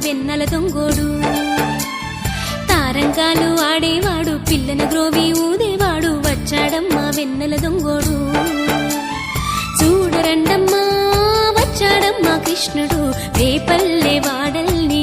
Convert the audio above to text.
వెన్నెల దొంగోడు తారంగాలు ఆడేవాడు పిల్లన గ్రోవి ఊదేవాడు వచ్చాడమ్మా వెన్నెల దొంగోడు చూడరండమ్మా వచ్చాడమ్మా కృష్ణుడు రేపల్లె వాడల్ని